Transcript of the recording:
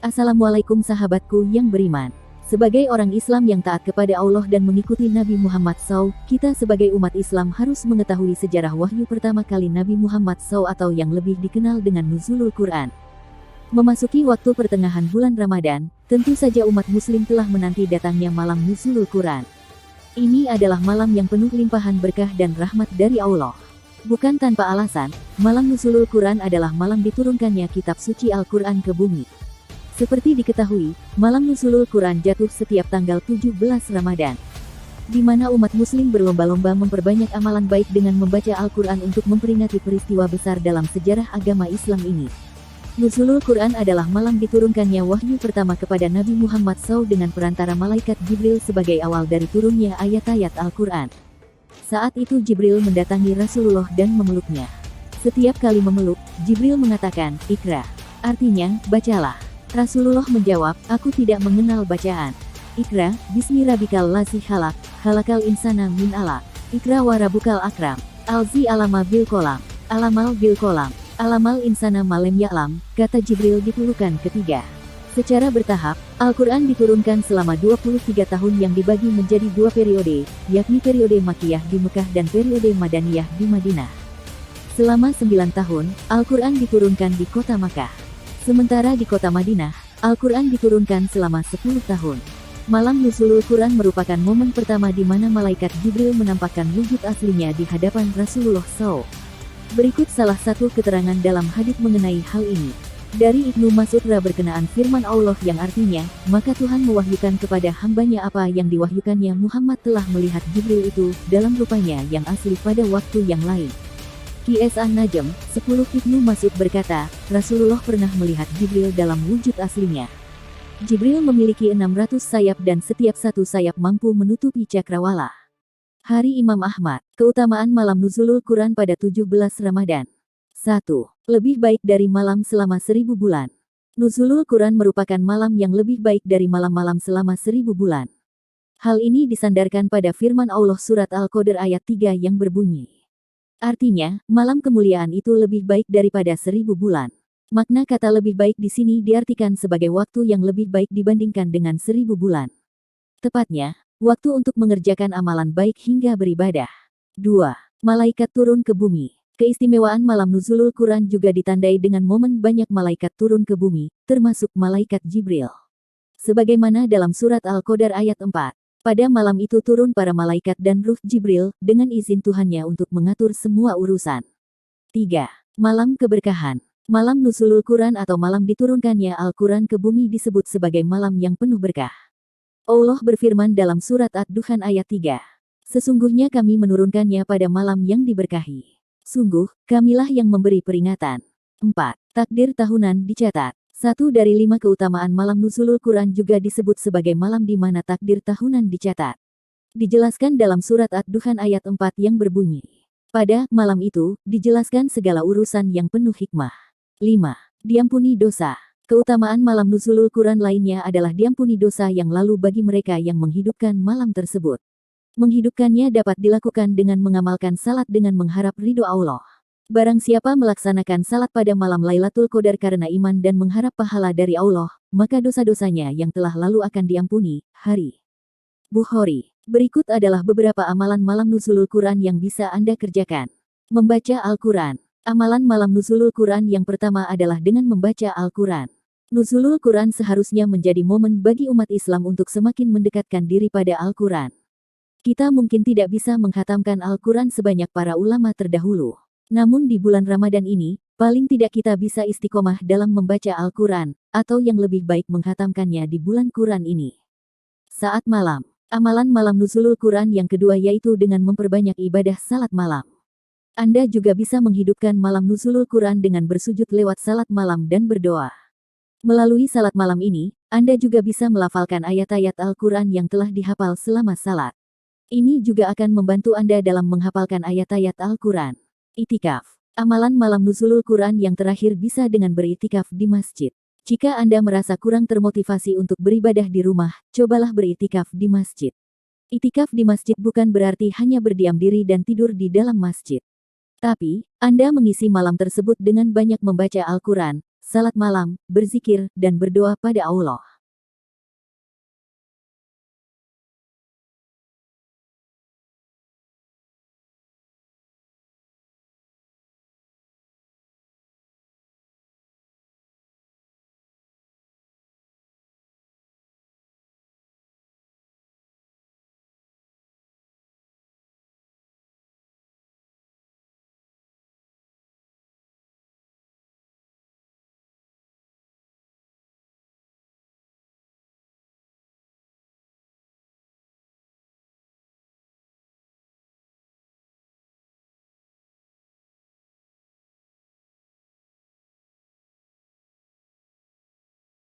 Assalamualaikum sahabatku yang beriman. Sebagai orang Islam yang taat kepada Allah dan mengikuti Nabi Muhammad SAW, kita sebagai umat Islam harus mengetahui sejarah wahyu pertama kali Nabi Muhammad SAW atau yang lebih dikenal dengan Nuzulul Quran. Memasuki waktu pertengahan bulan Ramadan, tentu saja umat muslim telah menanti datangnya malam Nuzulul Quran. Ini adalah malam yang penuh limpahan berkah dan rahmat dari Allah. Bukan tanpa alasan, malam Nuzulul Quran adalah malam diturunkannya kitab suci Al-Quran ke bumi. Seperti diketahui, malam Nuzulul Quran jatuh setiap tanggal 17 Ramadan, di mana umat muslim berlomba-lomba memperbanyak amalan baik dengan membaca Al-Quran untuk memperingati peristiwa besar dalam sejarah agama Islam ini. Nuzulul Quran adalah malam diturunkannya wahyu pertama kepada Nabi Muhammad SAW dengan perantara malaikat Jibril sebagai awal dari turunnya ayat-ayat Al-Quran. Saat itu Jibril mendatangi Rasulullah dan memeluknya. Setiap kali memeluk, Jibril mengatakan, "Iqra." Artinya, bacalah. Rasulullah menjawab, "Aku tidak mengenal bacaan." Iqra, bismi rabbikal ladzi khalaq, khalaqal insana min 'alaq. Iqra wa rabbukal akram. Alzi alama bil qalam. Alamal bil qalam. Alamal insana malem ya'lam, kata Jibril di pelukan ketiga. Secara bertahap, Al-Quran diturunkan selama 23 tahun yang dibagi menjadi dua periode, yakni periode Makkiyah di Mekah dan periode Madaniyah di Madinah. Selama 9 tahun, Al-Quran diturunkan di kota Makkah. Sementara di kota Madinah, Al-Quran diturunkan selama 10 tahun. Malam Nuzulul Quran merupakan momen pertama di mana malaikat Jibril menampakkan wujud aslinya di hadapan Rasulullah SAW. Berikut salah satu keterangan dalam hadits mengenai hal ini. Dari Ibnu Mas'ud berkenaan firman Allah yang artinya, maka Tuhan mewahyukan kepada hambanya apa yang diwahyukannya. Muhammad telah melihat Jibril itu dalam rupanya yang asli pada waktu yang lain. Qs An-Najm 10 Ibnu Mas'ud berkata, Rasulullah pernah melihat Jibril dalam wujud aslinya. Jibril memiliki 600 sayap dan setiap satu sayap mampu menutupi cakrawala. Hari Imam Ahmad, keutamaan malam Nuzulul Quran pada 17 Ramadan. 1. Lebih baik dari malam selama 1000 bulan. Nuzulul Quran merupakan malam yang lebih baik dari malam-malam selama 1000 bulan. Hal ini disandarkan pada firman Allah surat Al-Qadr ayat 3 yang berbunyi, artinya, malam kemuliaan itu lebih baik daripada 1000 bulan. Makna kata lebih baik di sini diartikan sebagai waktu yang lebih baik dibandingkan dengan 1000 bulan. Tepatnya, waktu untuk mengerjakan amalan baik hingga beribadah. 2. Malaikat turun ke bumi. Keistimewaan malam Nuzulul Quran juga ditandai dengan momen banyak malaikat turun ke bumi, termasuk malaikat Jibril. Sebagaimana dalam surat Al-Qadr ayat 4. Pada malam itu turun para malaikat dan ruh Jibril, dengan izin Tuhannya untuk mengatur semua urusan. 3. Malam keberkahan. Malam Nuzulul Quran atau malam diturunkannya Al-Quran ke bumi disebut sebagai malam yang penuh berkah. Allah berfirman dalam surat Ad-Dukhan ayat 3. Sesungguhnya kami menurunkannya pada malam yang diberkahi. Sungguh, kamilah yang memberi peringatan. 4. Takdir tahunan dicatat. 1 dari 5 keutamaan malam Nuzulul Quran juga disebut sebagai malam di mana takdir tahunan dicatat. Dijelaskan dalam surat Ad-Dukhan ayat 4 yang berbunyi, pada malam itu, dijelaskan segala urusan yang penuh hikmah. 5. Diampuni dosa. Keutamaan malam Nuzulul Quran lainnya adalah diampuni dosa yang lalu bagi mereka yang menghidupkan malam tersebut. Menghidupkannya dapat dilakukan dengan mengamalkan salat dengan mengharap ridho Allah. Barang siapa melaksanakan salat pada malam Lailatul Qadar karena iman dan mengharap pahala dari Allah, maka dosa-dosanya yang telah lalu akan diampuni. Hari Bukhari. Berikut adalah beberapa amalan malam Nuzulul Quran yang bisa Anda kerjakan. Membaca Al-Quran. Amalan malam Nuzulul Quran yang pertama adalah dengan membaca Al-Quran. Nuzulul Quran seharusnya menjadi momen bagi umat Islam untuk semakin mendekatkan diri pada Al-Quran. Kita mungkin tidak bisa menghatamkan Al-Quran sebanyak para ulama terdahulu. Namun di bulan Ramadan ini, paling tidak kita bisa istiqomah dalam membaca Al-Quran, atau yang lebih baik menghatamkannya di bulan Quran ini. Saat malam. Amalan malam Nuzulul Quran yang kedua yaitu dengan memperbanyak ibadah salat malam. Anda juga bisa menghidupkan malam Nuzulul Quran dengan bersujud lewat salat malam dan berdoa. Melalui salat malam ini, Anda juga bisa melafalkan ayat-ayat Al-Quran yang telah dihafal selama salat. Ini juga akan membantu Anda dalam menghafalkan ayat-ayat Al-Quran. Itikaf. Amalan malam Nuzulul Quran yang terakhir bisa dengan beritikaf di masjid. Jika Anda merasa kurang termotivasi untuk beribadah di rumah, cobalah beritikaf di masjid. Itikaf di masjid bukan berarti hanya berdiam diri dan tidur di dalam masjid. Tapi, Anda mengisi malam tersebut dengan banyak membaca Al-Quran, salat malam, berzikir, dan berdoa pada Allah.